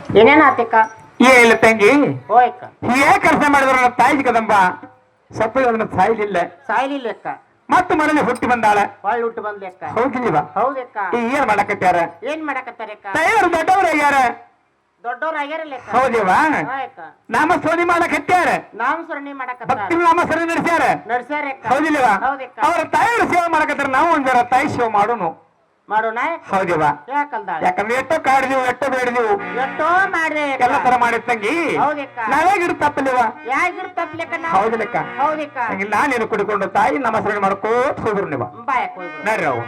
ಏನೇನಾತಿಕ್ಕ ಏನಿಲ್ಲ ತಂಗಿ ಹೋಯ್ಕ ಏ ಕೆಲಸ ಮಾಡಿದ್ರು ನನ್ನ ತಾಯಿ ಕದಂಬ ಸಪ್ಪಳನ್ನ ಸಾಯ್ಲಿಲ್ಲ ಸಾಯ್ಲಿಲ್ಲ ಅಕ್ಕ ಮತ್ತೆ ಮನೇಲಿ ಹುಟ್ಟಿ ಬಂದಾಳ ಹೊಳ್ಳಿ ಹುಟ್ಟು ಬಂದ್ಲೆಕ್ಕ ಹೌದಿಲ್ವಾ ಹೌದಕ್ಕ ಏನ್ ಮಾಡಕತ್ಯಾರ ಏನ್ ಮಾಡಕತ್ತಾರಕ್ಕ ತಾಯಿಯವರು ದೊಡ್ಡವ್ರು ಆಗ್ಯಾರ ದೊಡ್ಡವ್ರ ಆಗ್ಯಾರಲ್ಲಕ್ಕ ಹೌದಿವಾ ಹಾಯಕ್ಕ ನಾಮ ಸೋನಿ ಮಾಡಕತ್ಯಾರ ನಾಮಸ್ಮರಣೆ ಮಾಡಕತ್ತಾರ ಭಕ್ತಿ ನಾಮ ಸರಿ ನಡೆಸ್ಯಾರ ನಡ್ಸ್ಯಾರಕ್ಕ ಹೌದಿಲ್ವಾ ಹೌದಕ್ಕ ಅವ್ರ ತಾಯಿಯವರು ಸೇವೆ ಮಾಡಕತ್ತಾರ ನಾವು ಒಂದ್ ಜರ ತಾಯಿ ಸೇವೆ ಮಾಡೋನು ಮಾಡೋಣ ಹೌದಿವಾ ಯಾಕಲ್ದಾಳ ಯಾಕಂದ್ರೆ ಎಷ್ಟೋ ಕಾಡಿದೀವು ಎಷ್ಟೋ ಬೇಡಿದೀವು ಎಷ್ಟೋ ಮಾಡ್ದೆ ಎಲ್ಲ ತರ ಮಾಡಿದ ತಂಗಿ ಹೌದಕ್ಕ ನಾವೇ ಗಿಡ ತಪ್ಪಲಿವ ಯಾಗಿರ್ ತಪ್ಲೆಕ್ಕ ಹೌದಿಲ್ಲಕ್ಕ ಹೌದಕ್ಕ ನಾನೇನು ಕುಡಿಕೊಂಡು ತಾಯಿ ನಮಸ್ಕಾರ ಮಾಡ್ಕೋತ ಹೋದ್ರು ನೀವು ಬಾಯಕ್ ಹೋಗ್ರು ನಡ್ರಿ ಅವು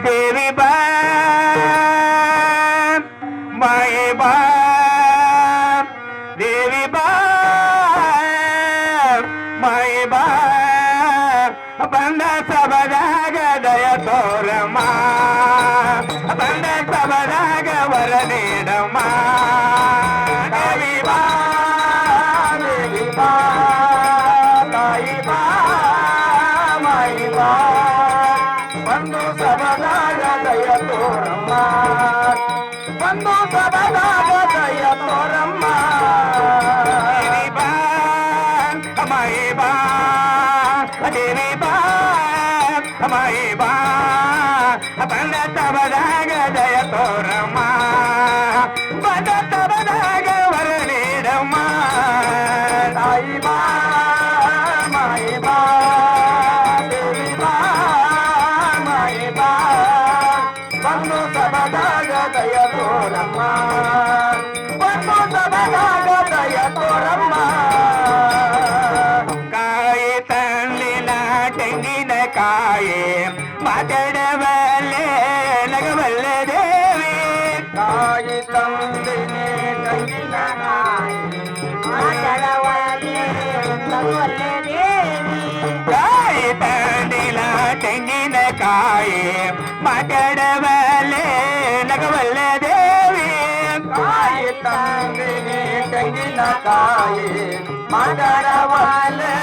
ದೇವಿ ಬಾ ಮಾಯೆ ಬಾ ದೇವಿ ಬಾ ಮಾಯೆ ಬಾ ಬಂದ ಸಬದಾಗ ದಯ ತೋರಮ್ಮ ಬಂದ ಸಬದಾಗ ವರ ನೀಡಮ್ಮ ದೇವಿ ಬಾ ದೇವಿ ಬಾ ತಾಯಿ ಬಾ ಮಾಯಿ ಬಾ ಬಂದು ಸಬದಾಗ ದಯ ತೋರಮ್ಮ ಬಂದು ಸಬದಾಗ ದಯ ತೋರಮ್ಮ ದೇವಿ ಬಾ ಮಾಯಿ ಬಾ ದೇವಿ ಬಾ ಮಾಯಿ ಬಾ ಬಂದ ಸಬದಾಗ ದಯ ತೋರಮ್ಮ ಬಂದ ಸಬದಾಗ ವರ ನೀಡಮ್ಮ ತಾಯಿ ಬಾ ಮಾಯಿ ಬಾ ದೇವಿ ಬಾ ಮಾಯಿ ಬಾ ಬಂದು ಸಬದಾಗ ದಯ ತೋರಮ್ಮ ಬಂದು ಸಬದಾಗ ದಯ ತೋರಮ್ಮ ಕಾಯಿ ತಂದಿನ ತೆಂಗಿನ ಕಾಯಿ ಮಾತಾಡಬಲ್ಲೆ ನಗಬಲ್ಲ ದೇವಿ ಕಾಯಿ ತಂದಿನ ತೆಂಗಿನ ಕಾಯಿ ಮಾತಾಡವಲ್ಲೆ ನಗುವಲ್ಲೆ ದೇವಿ ಕಾಯಿ ತಂದಿನ ತೆಂಗಿನ ಕಾಯಿ ಮಾತಾಡಬಲ್ಲೆ ನಗಬಲ್ಲ ದೇವಿ ಕಾಯಿ ತಂದಿನ ತೆಂಗಿನ ಕಾಯಿ ಮಾತಾಡವಲ್ಲೆ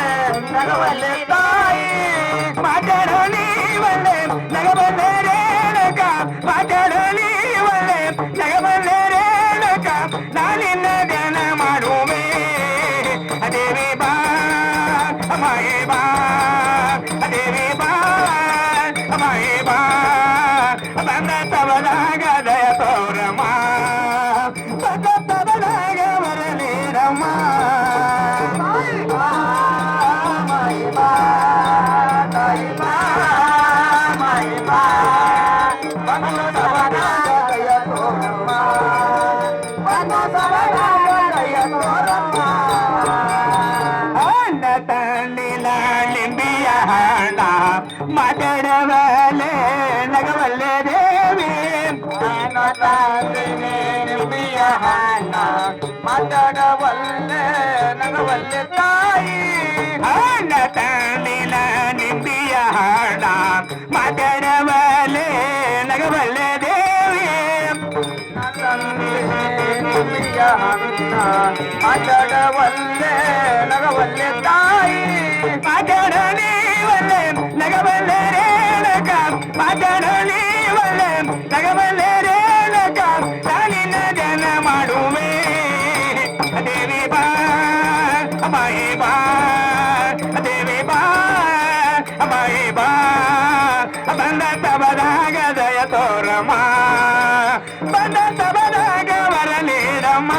ನಗಬಲ್ಲೆ ತಾಯಿ ಮಾತಾಡೋ ನೀವಲ್ಲೆ ನಗಬಲ್ಲೆ ರೇಣಕ ಮಾತಾಡೋ ನೀವಲ್ಲೆ ನಗಬಲ್ಲೆ ರೇಣಕ ನಾನಿನ್ನ ಧ್ಯಾನ ಮಾಡುವೆ ದೇವಿ ಬಾ ಮಾಯೆ ಬಾ ದೇವಿ ಬಾ ಮಾಯೆ ಬಾ ಬಂದ ತವದಾಗ ದಯ ತೋರಮ್ಮ ಬಂದ ತವದಾಗ ವರಲೇರಮ್ಮ ಮಾಯಿ ಬಾ ತಾಯಿ ಬಾ ಮಾಯಿ ಬಾ ಬಂದ ತವದಾಗ ದಯ ತೋರಮ್ಮ ಬಂದ ತವದಾಗ ದಯ ತೋರಮ್ಮ ಅಣ್ಣ ತಂದಿನ ಲಿಂಬಿಯ ಹಣ ಮಾತಾಡವಲೆ ನಗವಲ್ಲೆ ದೇವಿ ಅಣ್ಣ ತಂದಿನ ಲಿಂಬಿಯ ಹಣ ಮಾತಾಡವಲ್ಲೆ ನಗವಲ್ಲೆ ತಾಯಿ ಅಣ್ಣ ತಂದಿನ ನಿಂಬಿಯ ಹಣ ಮಾತಾಡವಲೆ ನಗವಲ್ಲೆ ದೇವಿ ನಿಂಬಿಯ ಹಣ ಮಾತಾಡವಲ್ಲೆ ನಗವಲ್ಲೆ ತಾಯಿ ಮಾತಾಡಲೀವಲ್ಲೆ ನಗವಲ್ಲೆ ರೇಣಕ ಮಾತಾಡಲೀವಲ್ಲೆ ನಗವಲ್ಲೆ ರೇಣಕ ನಾನಿನ್ನ ಜನ ಮಾಡುವೆ ದೇವಿ ಬಾ ಮಾಯಿ ಬಾ ದೇವಿ ಬಾ ಮಾಯಿ ಬಾ ಬಂದ ತಬದಾಗ ದಯ ತೋರಮ್ಮ ಬಂದ ತಬದಾಗ ವರ ನೀಡಮ್ಮ